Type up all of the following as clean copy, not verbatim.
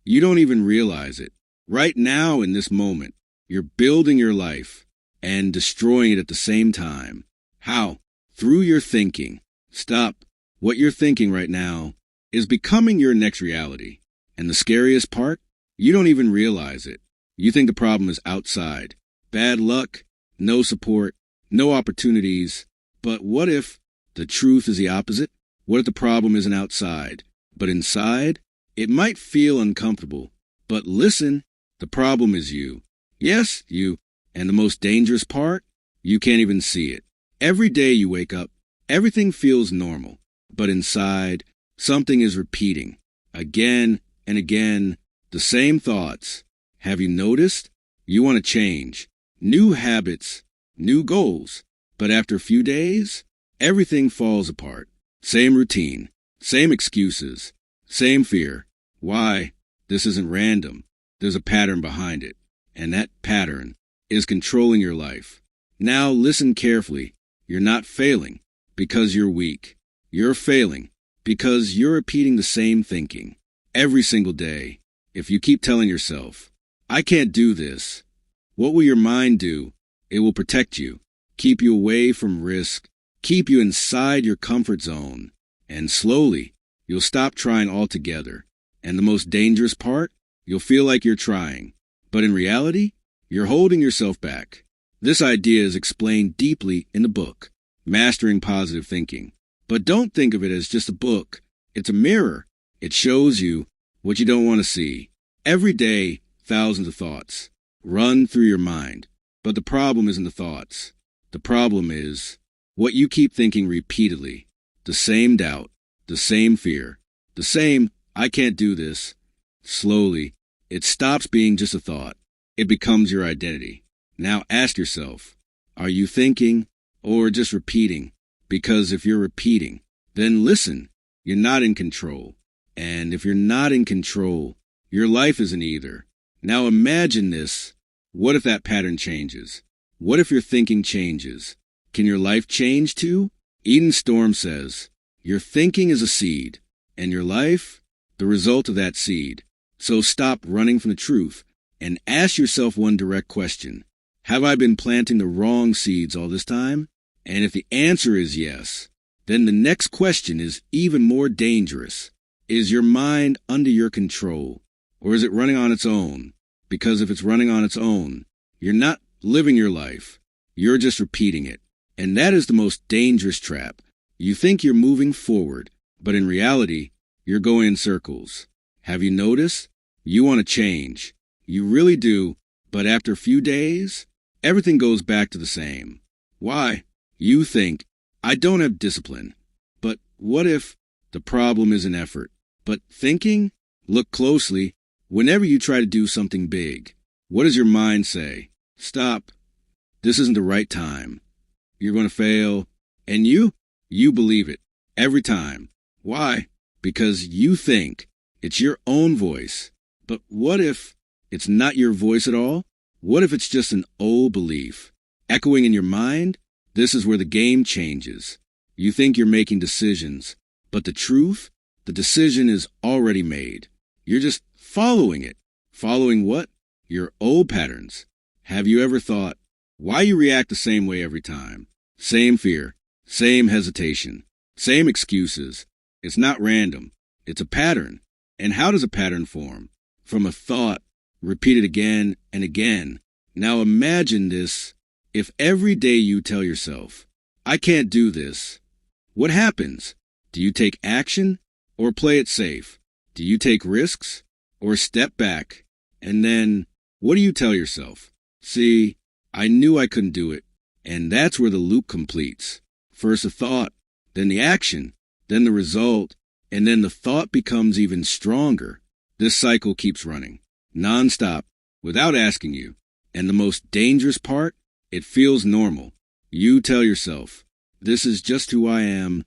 You don't even realize it. Right now, in this moment, you're building your life and destroying it at the same time. How? Through your thinking. Stop. What you're thinking right now is becoming your next reality. And the scariest part? You don't even realize it. You think the problem is outside. Bad luck, no support, no opportunities. But what if the truth is the opposite? What if the problem isn't outside, but inside? It might feel uncomfortable, but listen, the problem is you. Yes, you. And the most dangerous part? You can't even see it. Every day you wake up, everything feels normal, but inside, something is repeating. Again and again, the same thoughts. Have you noticed? You want to change. New habits, new goals. But after a few days, everything falls apart. Same routine, same excuses, same fear. Why? This isn't random. There's a pattern behind it. And that pattern is controlling your life. Now listen carefully. You're not failing because you're weak. You're failing because you're repeating the same thinking every single day. If you keep telling yourself, I can't do this, what will your mind do? It will protect you, keep you away from risk, keep you inside your comfort zone. And slowly, you'll stop trying altogether. And the most dangerous part? You'll feel like you're trying. But in reality, you're holding yourself back. This idea is explained deeply in the book, Mastering Positive Thinking. But don't think of it as just a book. It's a mirror. It shows you what you don't want to see. Every day, thousands of thoughts run through your mind. But the problem isn't the thoughts. The problem is what you keep thinking repeatedly. The same doubt, the same fear, the same, I can't do this. Slowly, it stops being just a thought. It becomes your identity. Now ask yourself, are you thinking or just repeating? Because if you're repeating, then listen, you're not in control. And if you're not in control, your life isn't either. Now imagine this. What if that pattern changes? What if your thinking changes? Can your life change too? Eden Storm says, your thinking is a seed, and your life, the result of that seed. So stop running from the truth and ask yourself one direct question. Have I been planting the wrong seeds all this time? And if the answer is yes, then the next question is even more dangerous. Is your mind under your control, or is it running on its own? Because if it's running on its own, you're not living your life. You're just repeating it. And that is the most dangerous trap. You think you're moving forward, but in reality, you're going in circles. Have you noticed? You want to change. You really do, but after a few days, everything goes back to the same. Why? You think, I don't have discipline. But what if the problem isn't effort, but thinking? Look closely. Whenever you try to do something big, what does your mind say? Stop. This isn't the right time. You're going to fail. And you believe it every time. Why? Because you think it's your own voice. But what if it's not your voice at all? What if it's just an old belief echoing in your mind? This is where the game changes. You think you're making decisions, but the truth, the decision is already made. You're just following it. Following what? Your old patterns. Have you ever thought, why you react the same way every time? Same fear, same hesitation, same excuses. It's not random. It's a pattern. And how does a pattern form? From a thought, repeated again and again. Now imagine this. If every day you tell yourself, I can't do this, what happens? Do you take action or play it safe? Do you take risks or step back? And then, what do you tell yourself? See, I knew I couldn't do it. And that's where the loop completes. First a thought, then the action, then the result, and then the thought becomes even stronger. This cycle keeps running, nonstop, without asking you. And the most dangerous part? It feels normal. You tell yourself, this is just who I am.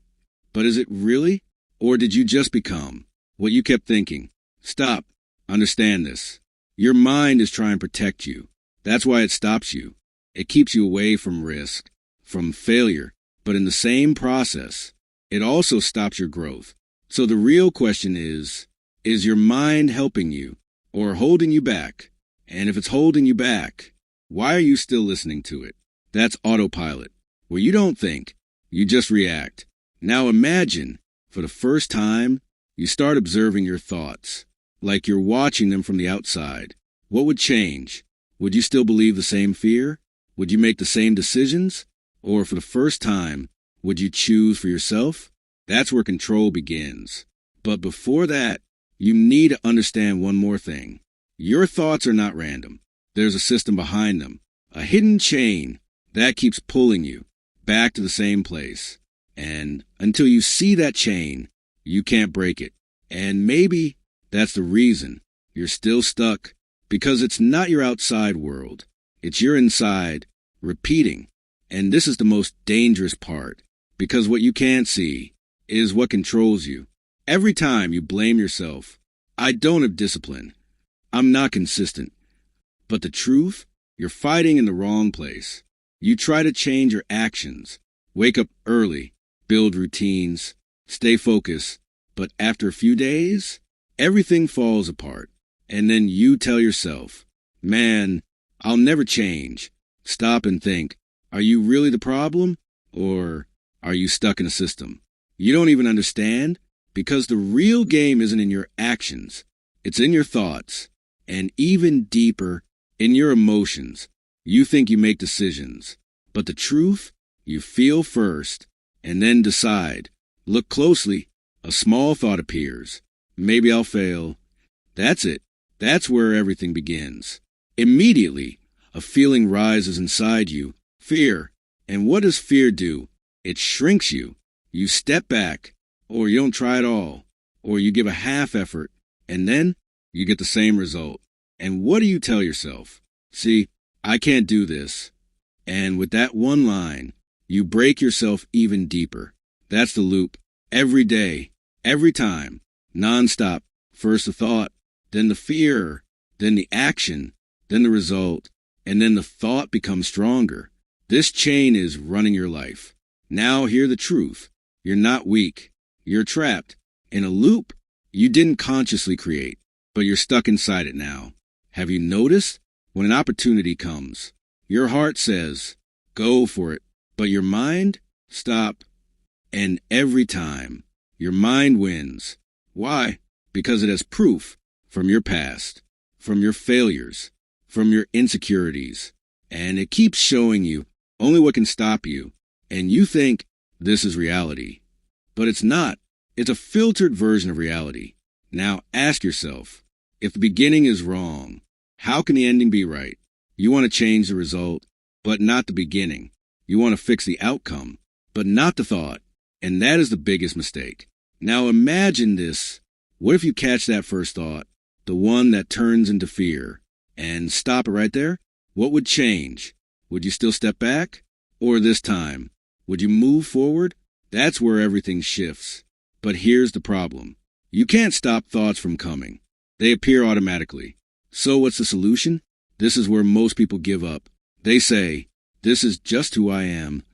But is it really? Or did you just become what you kept thinking? Stop. Understand this. Your mind is trying to protect you. That's why it stops you. It keeps you away from risk, from failure. But in the same process, it also stops your growth. So the real question is your mind helping you or holding you back? And if it's holding you back, why are you still listening to it? That's autopilot, where you don't think, you just react. Now imagine, for the first time, you start observing your thoughts, like you're watching them from the outside. What would change? Would you still believe the same fear? Would you make the same decisions? Or for the first time, would you choose for yourself? That's where control begins. But before that, you need to understand one more thing. Your thoughts are not random. There's a system behind them, a hidden chain that keeps pulling you back to the same place. And until you see that chain, you can't break it. And maybe that's the reason you're still stuck, because it's not your outside world. It's your inside, repeating. And this is the most dangerous part, because what you can't see is what controls you. Every time you blame yourself, I don't have discipline, I'm not consistent. But the truth, you're fighting in the wrong place. You try to change your actions, wake up early, build routines, stay focused, but after a few days, everything falls apart. And then you tell yourself, man, I'll never change. Stop and think, are you really the problem? Or are you stuck in a system you don't even understand? Because the real game isn't in your actions. It's in your thoughts. And even deeper, in your emotions. You think you make decisions. But the truth, you feel first, and then decide. Look closely. A small thought appears. Maybe I'll fail. That's it. That's where everything begins. Immediately, a feeling rises inside you. Fear. And what does fear do? It shrinks you. You step back, or you don't try at all, or you give a half effort, and then you get the same result. And what do you tell yourself? See, I can't do this. And with that one line, you break yourself even deeper. That's the loop. Every day, every time, nonstop. First the thought, then the fear, then the action, then the result, and then the thought becomes stronger. This chain is running your life. Now hear the truth. You're not weak. You're trapped in a loop you didn't consciously create, but you're stuck inside it now. Have you noticed? When an opportunity comes, your heart says, go for it, but your mind, stop. And every time, your mind wins. Why? Because it has proof from your past, from your failures, from your insecurities, and it keeps showing you only what can stop you. And you think this is reality. But it's not. It's a filtered version of reality. Now ask yourself, if the beginning is wrong, how can the ending be right? You want to change the result, but not the beginning. You want to fix the outcome, but not the thought. And that is the biggest mistake. Now imagine this. What if you catch that first thought, the one that turns into fear, and stop it right there? What would change? Would you still step back? Or this time, would you move forward? That's where everything shifts. But here's the problem. You can't stop thoughts from coming. They appear automatically. So what's the solution? This is where most people give up. They say, this is just who I am.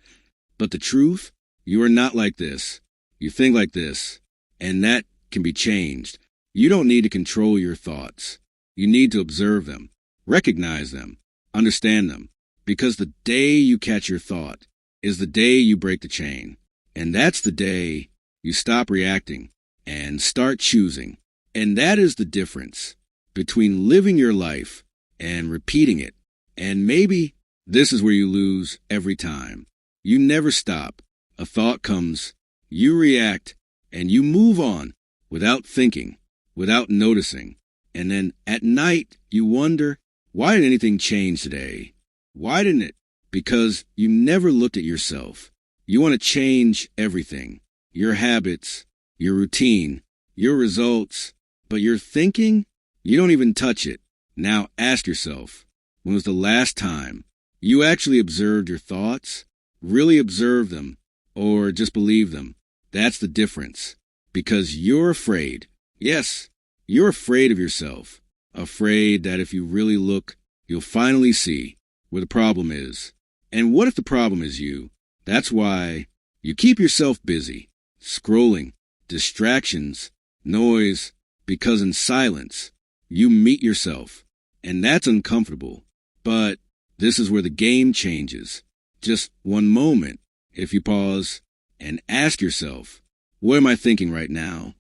But the truth, you are not like this. You think like this. And that can be changed. You don't need to control your thoughts. You need to observe them, recognize them, understand them. Because the day you catch your thought is the day you break the chain. And that's the day you stop reacting and start choosing. And that is the difference between living your life and repeating it. And maybe this is where you lose every time. You never stop. A thought comes, you react, and you move on without thinking, without noticing. And then at night, you wonder, why did anything change today? Why didn't it? Because you never looked at yourself. You want to change everything. Your habits, your routine, your results. But your thinking, you don't even touch it. Now ask yourself, when was the last time you actually observed your thoughts? Really observed them, or just believe them? That's the difference. Because you're afraid. Yes, you're afraid of yourself. Afraid that if you really look, you'll finally see where the problem is. And what if the problem is you? That's why you keep yourself busy, scrolling, distractions, noise, because in silence, you meet yourself. And that's uncomfortable. But this is where the game changes. Just one moment, if you pause and ask yourself, what am I thinking right now?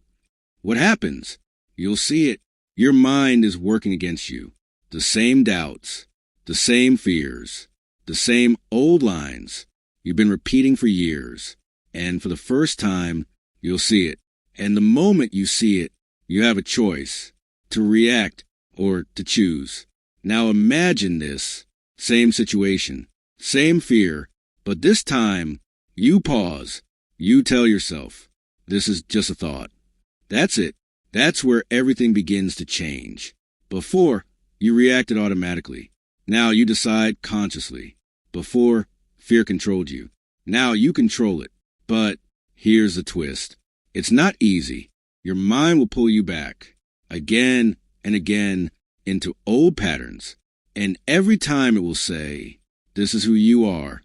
What happens? You'll see it. Your mind is working against you. The same doubts, the same fears, the same old lines you've been repeating for years. And for the first time, you'll see it. And the moment you see it, you have a choice to react or to choose. Now imagine this. Same situation, same fear, but this time you pause. You tell yourself, this is just a thought. That's it. That's where everything begins to change. Before, you reacted automatically. Now you decide consciously. Before, fear controlled you. Now you control it. But here's the twist. It's not easy. Your mind will pull you back again and again into old patterns. And every time it will say, this is who you are.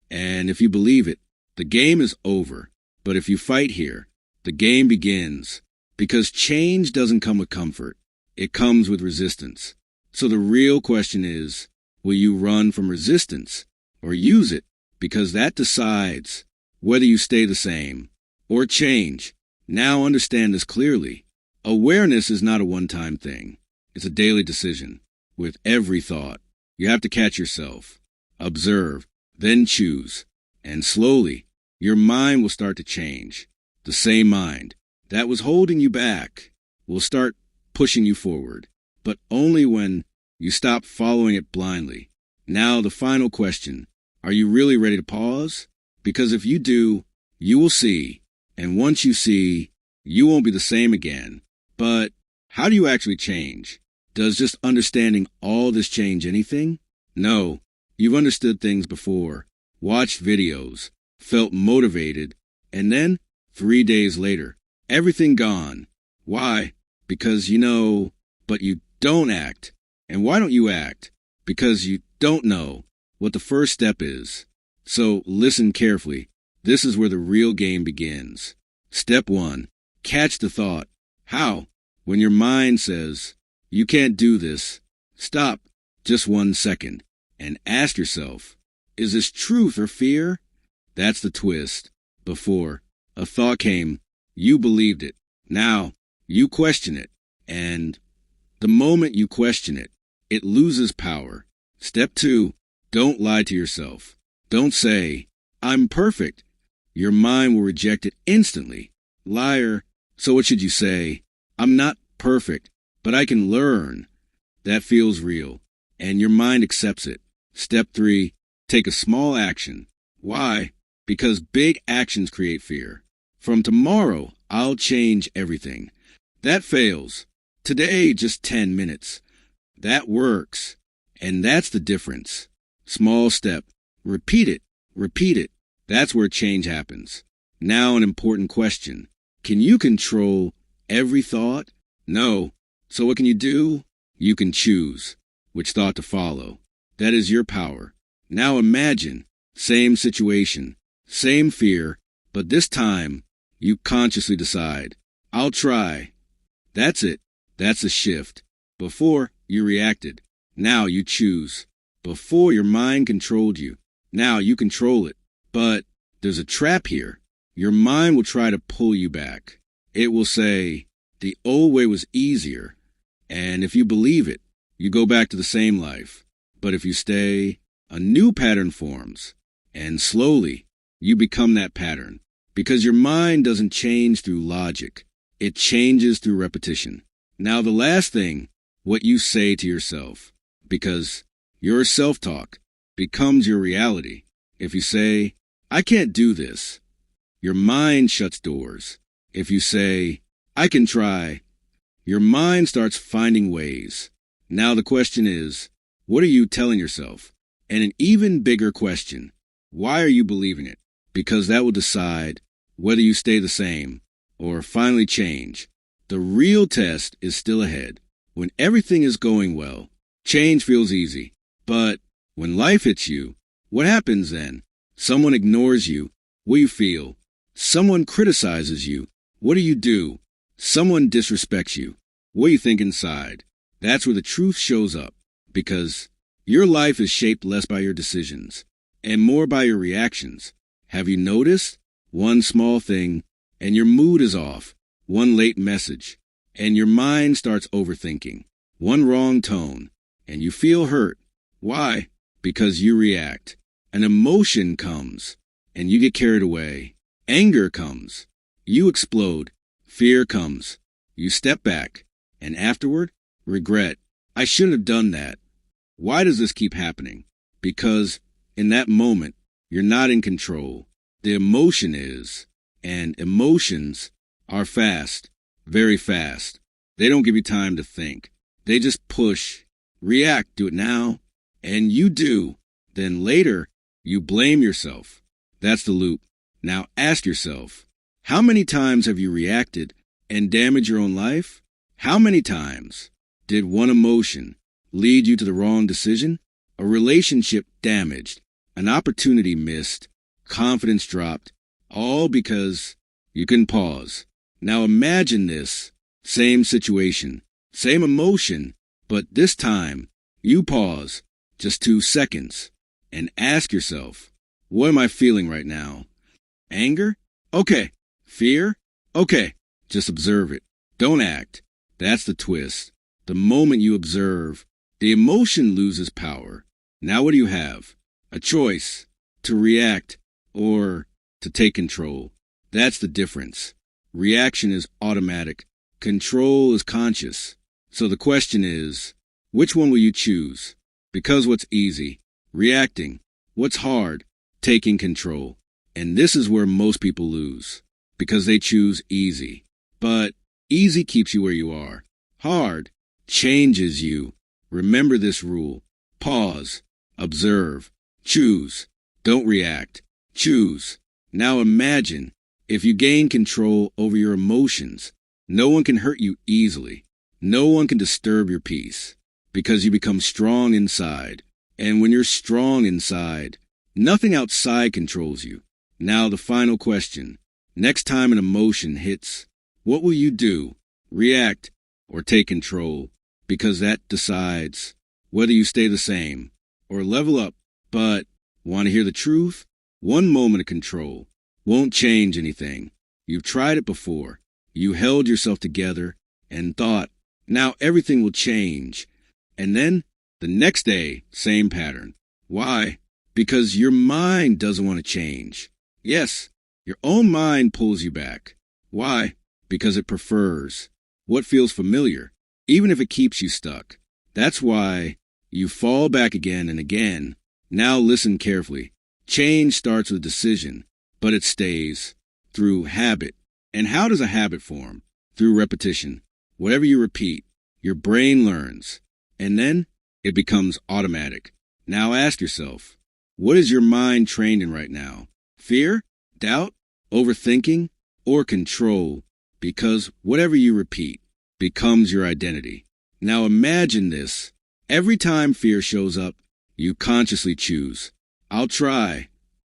And if you believe it, the game is over. But if you fight here, the game begins. Because change doesn't come with comfort. It comes with resistance. So the real question is, will you run from resistance or use it? Because that decides whether you stay the same or change. Now understand this clearly. Awareness is not a one-time thing. It's a daily decision. With every thought, you have to catch yourself, observe, then choose. And slowly, your mind will start to change. The same mind that was holding you back will start pushing you forward, but only when you stop following it blindly. Now, the final question. Are you really ready to pause? Because if you do, you will see. And once you see, you won't be the same again. But how do you actually change? Does just understanding all this change anything? No. You've understood things before, watched videos, felt motivated, and then 3 days later, everything gone. Why? Because you know, but you don't act. And why don't you act? Because you don't know what the first step is. So listen carefully. This is where the real game begins. Step 1. Catch the thought. How? When your mind says, you can't do this, stop just 1 second and ask yourself, is this truth or fear? That's the twist. Before, a thought came, you believed it. Now, you question it. And the moment you question it, it loses power. Step 2. Don't lie to yourself. Don't say, I'm perfect. Your mind will reject it instantly. Liar. So what should you say? I'm not perfect, but I can learn. That feels real, and your mind accepts it. Step 3. Take a small action. Why? Because big actions create fear. From tomorrow, I'll change everything. That fails. Today, just 10 minutes. That works. And that's the difference. Small step. Repeat it. Repeat it. That's where change happens. Now an important question. Can you control every thought? No. So what can you do? You can choose which thought to follow. That is your power. Now imagine, same situation, same fear, but this time you consciously decide, I'll try. That's it. That's a shift. Before, you reacted. Now you choose. Before, your mind controlled you. Now you control it. But there's a trap here. Your mind will try to pull you back. It will say, the old way was easier. And if you believe it, you go back to the same life. But if you stay, a new pattern forms. And slowly, you become that pattern. Because your mind doesn't change through logic. It changes through repetition. Now the last thing, what you say to yourself. Because your self-talk becomes your reality. If you say, I can't do this, your mind shuts doors. If you say, I can try, your mind starts finding ways. Now the question is, what are you telling yourself? And an even bigger question, why are you believing it? Because that will decide whether you stay the same or finally change. The real test is still ahead. When everything is going well, change feels easy. But when life hits you, what happens then? Someone ignores you. What do you feel? Someone criticizes you. What do you do? Someone disrespects you. What do you think inside? That's where the truth shows up, because your life is shaped less by your decisions and more by your reactions. Have you noticed? One small thing, and your mood is off. One late message, and your mind starts overthinking. One wrong tone, and you feel hurt. Why? Because you react. An emotion comes, and you get carried away. Anger comes. You explode. Fear comes. You step back, and afterward, regret. I shouldn't have done that. Why does this keep happening? Because in that moment, you're not in control. The emotion is, and emotions are fast, very fast. They don't give you time to think. They just push, react, do it now, and you do. Then later, you blame yourself. That's the loop. Now ask yourself, how many times have you reacted and damaged your own life? How many times did one emotion lead you to the wrong decision? A relationship damaged, an opportunity missed, confidence dropped, all because you couldn't pause. Now imagine this, same situation, same emotion, but this time you pause just 2 seconds and ask yourself, what am I feeling right now? Anger? Okay. Fear? Okay. Just observe it. Don't act. That's the twist. The moment you observe, the emotion loses power. Now what do you have? A choice to react or to take control. That's the difference. Reaction is automatic. Control is conscious. So the question is, which one will you choose? Because what's easy? Reacting. What's hard? Taking control. And this is where most people lose, because they choose easy. But easy keeps you where you are. Hard changes you. Remember this rule. Pause. Observe. Choose. Don't react. Choose. Now imagine if you gain control over your emotions. No one can hurt you easily. No one can disturb your peace, because you become strong inside. And when you're strong inside, nothing outside controls you. Now the final question. Next time an emotion hits, what will you do? React or take control? Because that decides whether you stay the same or level up. But want to hear the truth? One moment of control won't change anything. You've tried it before. You held yourself together and thought, now everything will change. And then the next day, same pattern. Why? Because your mind doesn't want to change. Yes, your own mind pulls you back. Why? Because it prefers what feels familiar, even if it keeps you stuck. That's why you fall back again and again. Now listen carefully. Change starts with decision, but it stays through habit. And how does a habit form? Through repetition. Whatever you repeat, your brain learns, and then it becomes automatic. Now ask yourself, what is your mind trained in right now? Fear, doubt, overthinking, or control? Because whatever you repeat becomes your identity. Now imagine this. Every time fear shows up, you consciously choose. I'll try.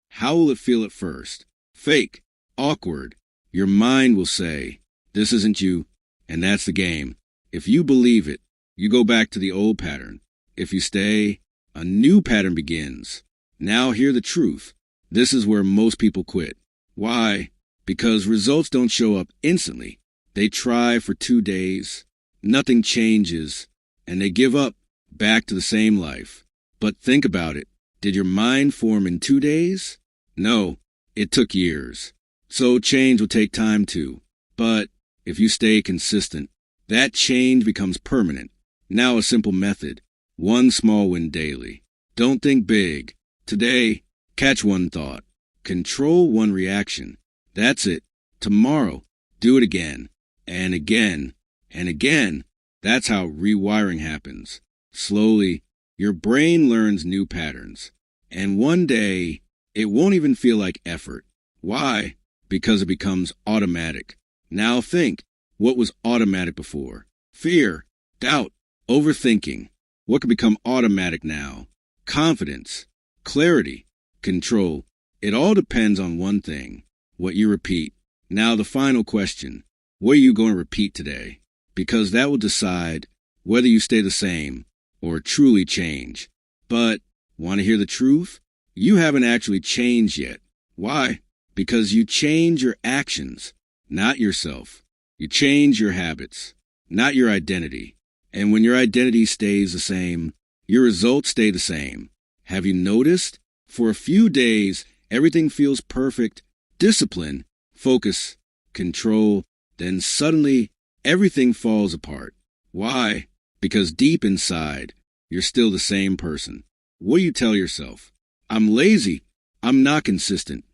How will it feel at first? Fake, awkward. Your mind will say, this isn't you, and that's the game. If you believe it, you go back to the old pattern. If you stay, a new pattern begins. Now hear the truth. This is where most people quit. Why? Because results don't show up instantly. They try for 2 days. Nothing changes. And they give up, back to the same life. But think about it. Did your mind form in 2 days? No, it took years. So change will take time too. But if you stay consistent, that change becomes permanent. Now a simple method. One small win daily. Don't think big. Today, catch one thought. Control one reaction. That's it. Tomorrow, do it again. And again. And again. That's how rewiring happens. Slowly, your brain learns new patterns. And one day, it won't even feel like effort. Why? Because it becomes automatic. Now think, what was automatic before? Fear, doubt, overthinking. What can become automatic now? Confidence, clarity, control. It all depends on one thing, what you repeat. Now the final question, what are you going to repeat today? Because that will decide whether you stay the same or truly change. But want to hear the truth? You haven't actually changed yet. Why? Because you change your actions, not yourself. You change your habits, not your identity. And when your identity stays the same, your results stay the same. Have you noticed? For a few days, everything feels perfect. Discipline, focus, control. Then suddenly, everything falls apart. Why? Because deep inside, you're still the same person. What do you tell yourself? I'm lazy. I'm not consistent.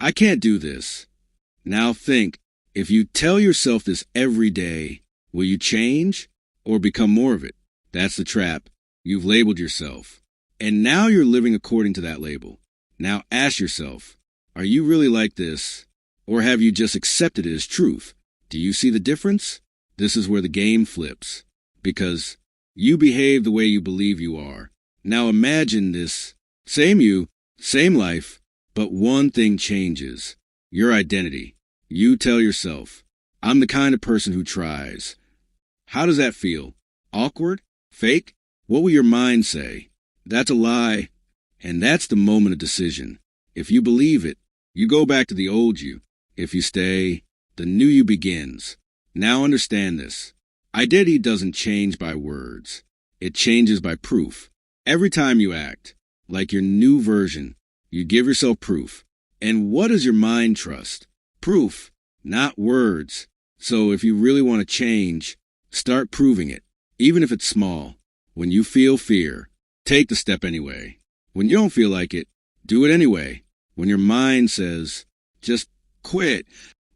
I can't do this. Now think, if you tell yourself this every day, will you change or become more of it? That's the trap. You've labeled yourself. And now you're living according to that label. Now ask yourself, are you really like this? Or have you just accepted it as truth? Do you see the difference? This is where the game flips. Because you behave the way you believe you are. Now imagine this. Same you, same life, but one thing changes. Your identity. You tell yourself, I'm the kind of person who tries. How does that feel? Awkward? Fake? What will your mind say? That's a lie. And that's the moment of decision. If you believe it, you go back to the old you. If you stay, the new you begins. Now understand this. Identity doesn't change by words. It changes by proof. Every time you act, like your new version, you give yourself proof. And what does your mind trust? Proof, not words. So if you really want to change, start proving it, even if it's small. When you feel fear, take the step anyway. When you don't feel like it, do it anyway. When your mind says, just quit,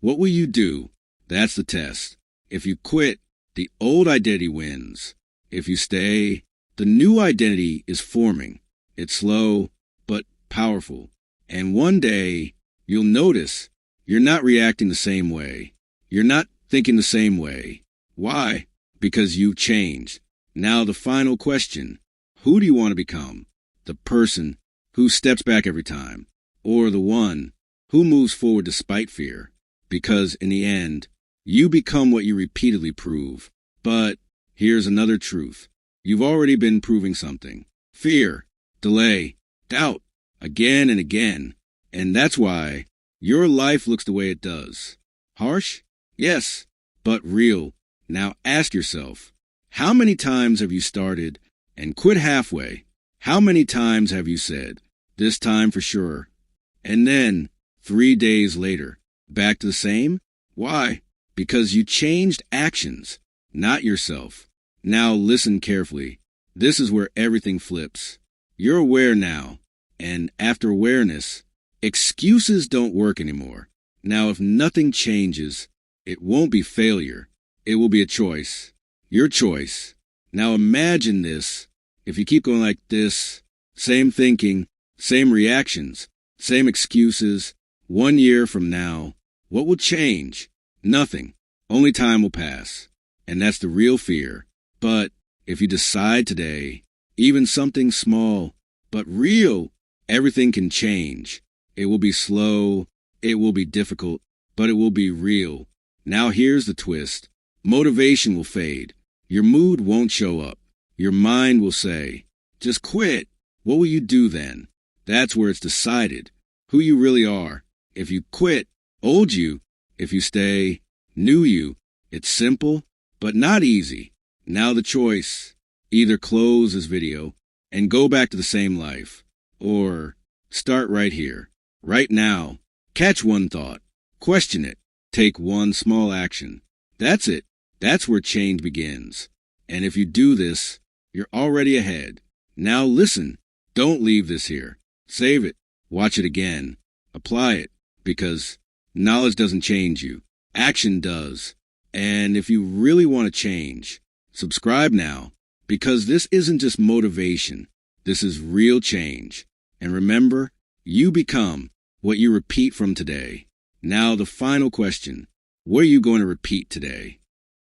what will you do? That's the test. If you quit, the old identity wins. If you stay, the new identity is forming. It's slow, but powerful. And one day, you'll notice you're not reacting the same way. You're not thinking the same way. Why? Because you've changed. Now the final question. Who do you want to become? The person who steps back every time, or the one who moves forward despite fear? Because in the end, you become what you repeatedly prove. But here's another truth. You've already been proving something. Fear, delay, doubt, again and again. And that's why your life looks the way it does. Harsh? Yes, but real. Now ask yourself, how many times have you started and quit halfway? How many times have you said, this time for sure? And then, 3 days later, back to the same? Why? Because you changed actions, not yourself. Now listen carefully. This is where everything flips. You're aware now, and after awareness, excuses don't work anymore. Now if nothing changes, it won't be failure. It will be a choice. Your choice. Now imagine this. If you keep going like this, same thinking, same reactions, same excuses, 1 year from now, what will change? Nothing. Only time will pass. And that's the real fear. But if you decide today, even something small, but real, everything can change. It will be slow, it will be difficult, but it will be real. Now here's the twist. Motivation will fade. Your mood won't show up. Your mind will say, just quit. What will you do then? That's where it's decided who you really are. If you quit, old you. If you stay, new you. It's simple, but not easy. Now the choice. Either close this video and go back to the same life, or start right here, right now. Catch one thought. Question it. Take one small action. That's it. That's where change begins. And if you do this, you're already ahead. Now listen. Don't leave this here. Save it. Watch it again. Apply it. Because knowledge doesn't change you. Action does. And if you really want to change, subscribe now. Because this isn't just motivation. This is real change. And remember, you become what you repeat from today. Now the final question. What are you going to repeat today?